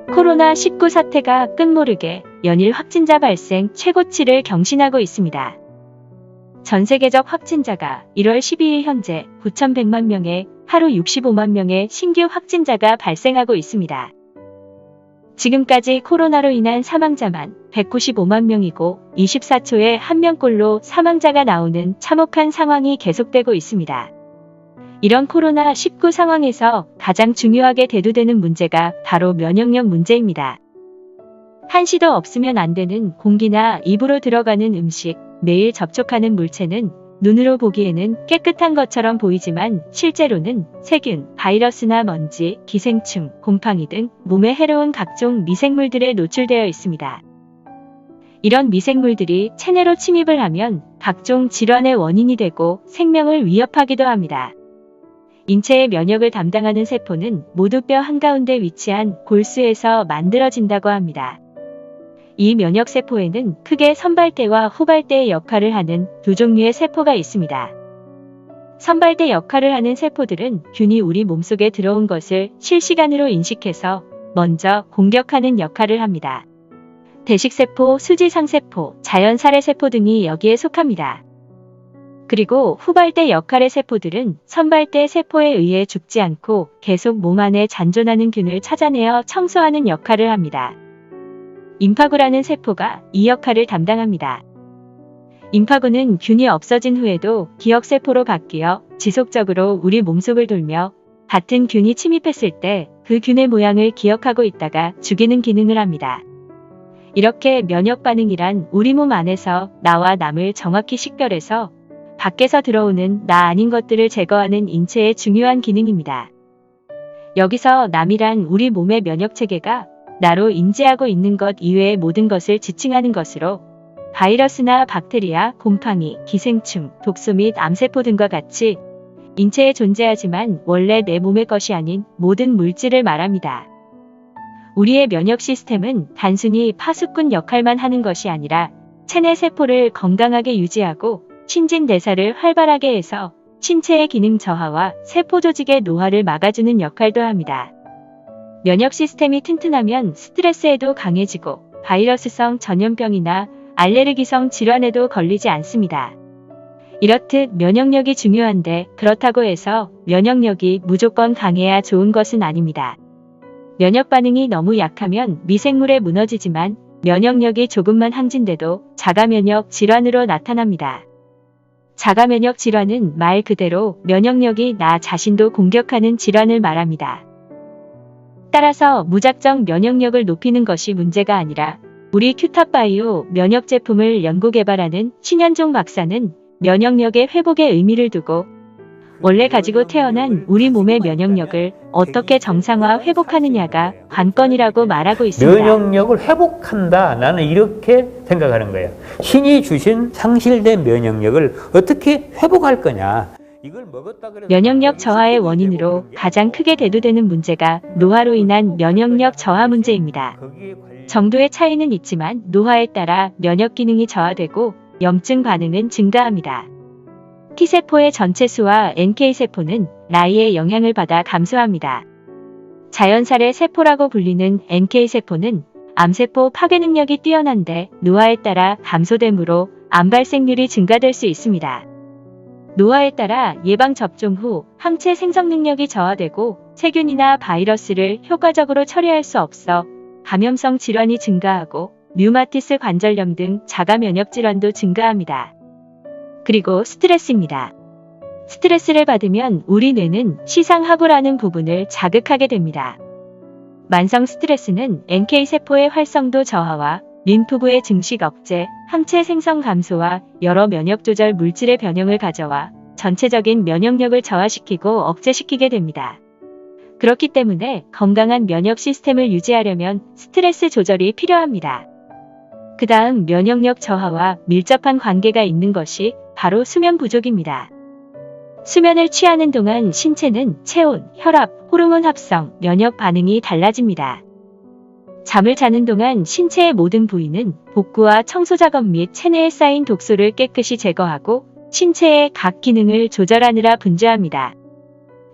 코로나19 사태가 끝모르게 연일 확진자 발생 최고치를 경신하고 있습니다. 전 세계적 확진자가 1월 12일 현재 9,100만 명에 하루 65만 명의 신규 확진자가 발생하고 있습니다. 지금까지 코로나로 인한 사망자만 195만 명이고 24초에 1명꼴로 사망자가 나오는 참혹한 상황이 계속되고 있습니다. 이런 코로나19 상황에서 가장 중요하게 대두되는 문제가 바로 면역력 문제입니다. 한시도 없으면 안 되는 공기나 입으로 들어가는 음식, 매일 접촉하는 물체는 눈으로 보기에는 깨끗한 것처럼 보이지만 실제로는 세균, 바이러스나 먼지, 기생충, 곰팡이 등 몸에 해로운 각종 미생물들에 노출되어 있습니다. 이런 미생물들이 체내로 침입을 하면 각종 질환의 원인이 되고 생명을 위협하기도 합니다. 인체의 면역을 담당하는 세포는 모두 뼈 한가운데 위치한 골수에서 만들어진다고 합니다. 이 면역세포에는 크게 선발대와 후발대의 역할을 하는 두 종류의 세포가 있습니다. 선발대 역할을 하는 세포들은 균이 우리 몸속에 들어온 것을 실시간으로 인식해서 먼저 공격하는 역할을 합니다. 대식세포, 수지상세포, 자연살해세포 등이 여기에 속합니다. 그리고 후발대 역할의 세포들은 선발대 세포에 의해 죽지 않고 계속 몸 안에 잔존하는 균을 찾아내어 청소하는 역할을 합니다. 림파구라는 세포가 이 역할을 담당합니다. 림파구는 균이 없어진 후에도 기억세포로 바뀌어 지속적으로 우리 몸속을 돌며 같은 균이 침입했을 때 그 균의 모양을 기억하고 있다가 죽이는 기능을 합니다. 이렇게 면역 반응이란 우리 몸 안에서 나와 남을 정확히 식별해서 밖에서 들어오는 나 아닌 것들을 제거하는 인체의 중요한 기능입니다. 여기서 남이란 우리 몸의 면역체계가 나로 인지하고 있는 것 이외의 모든 것을 지칭하는 것으로 바이러스나 박테리아, 곰팡이, 기생충, 독소 및 암세포 등과 같이 인체에 존재하지만 원래 내 몸의 것이 아닌 모든 물질을 말합니다. 우리의 면역 시스템은 단순히 파수꾼 역할만 하는 것이 아니라 체내 세포를 건강하게 유지하고 신진대사를 활발하게 해서 신체의 기능 저하와 세포 조직의 노화를 막아주는 역할도 합니다. 면역 시스템이 튼튼하면 스트레스에도 강해지고 바이러스성 전염병이나 알레르기성 질환에도 걸리지 않습니다. 이렇듯 면역력이 중요한데 그렇다고 해서 면역력이 무조건 강해야 좋은 것은 아닙니다. 면역 반응이 너무 약하면 미생물에 무너지지만 면역력이 조금만 항진돼도 자가면역 질환으로 나타납니다. 자가면역 질환은 말 그대로 면역력이 나 자신도 공격하는 질환을 말합니다. 따라서 무작정 면역력을 높이는 것이 문제가 아니라 우리 큐탑바이오 면역 제품을 연구 개발하는 신현종 박사는 면역력의 회복에 의미를 두고 원래 가지고 태어난 우리 몸의 면역력을 어떻게 정상화 회복하느냐가 관건이라고 말하고 있습니다. 면역력을 회복한다. 나는 이렇게 생각하는 거예요. 신이 주신 상실된 면역력을 어떻게 회복할 거냐. 면역력 저하의 원인으로 가장 크게 대두되는 문제가 노화로 인한 면역력 저하 문제입니다. 정도의 차이는 있지만 노화에 따라 면역 기능이 저하되고 염증 반응은 증가합니다. T세포의 전체 수와 NK세포는 나이의 영향을 받아 감소합니다. 자연살해 세포라고 불리는 NK세포는 암세포 파괴 능력이 뛰어난데 노화에 따라 감소되므로 암 발생률이 증가될 수 있습니다. 노화에 따라 예방접종 후 항체 생성 능력이 저하되고 세균이나 바이러스를 효과적으로 처리할 수 없어 감염성 질환이 증가하고 류마티스 관절염 등 자가면역 질환도 증가합니다. 그리고 스트레스입니다. 스트레스를 받으면 우리 뇌는 시상하부라는 부분을 자극하게 됩니다. 만성 스트레스는 NK세포의 활성도 저하와 림프구의 증식 억제, 항체 생성 감소와 여러 면역 조절 물질의 변형을 가져와 전체적인 면역력을 저하시키고 억제시키게 됩니다. 그렇기 때문에 건강한 면역 시스템을 유지하려면 스트레스 조절이 필요합니다. 그 다음 면역력 저하와 밀접한 관계가 있는 것이 바로 수면 부족입니다. 수면을 취하는 동안 신체는 체온, 혈압, 호르몬 합성, 면역 반응이 달라집니다. 잠을 자는 동안 신체의 모든 부위는 복구와 청소 작업 및 체내에 쌓인 독소를 깨끗이 제거하고 신체의 각 기능을 조절하느라 분주합니다.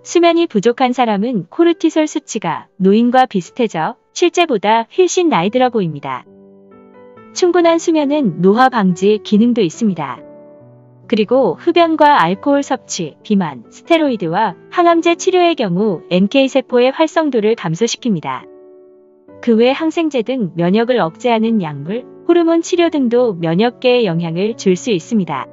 수면이 부족한 사람은 코르티솔 수치가 노인과 비슷해져 실제보다 훨씬 나이 들어 보입니다. 충분한 수면은 노화 방지 기능도 있습니다. 그리고 흡연과 알코올 섭취, 비만, 스테로이드와 항암제 치료의 경우 NK세포의 활성도를 감소시킵니다. 그 외 항생제 등 면역을 억제하는 약물, 호르몬 치료 등도 면역계에 영향을 줄 수 있습니다.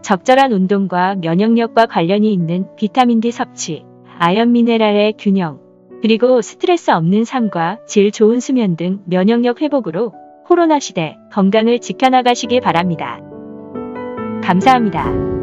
적절한 운동과 면역력과 관련이 있는 비타민 D 섭취, 아연 미네랄의 균형, 그리고 스트레스 없는 삶과 질 좋은 수면 등 면역력 회복으로 코로나 시대 건강을 지켜나가시길 바랍니다. 감사합니다.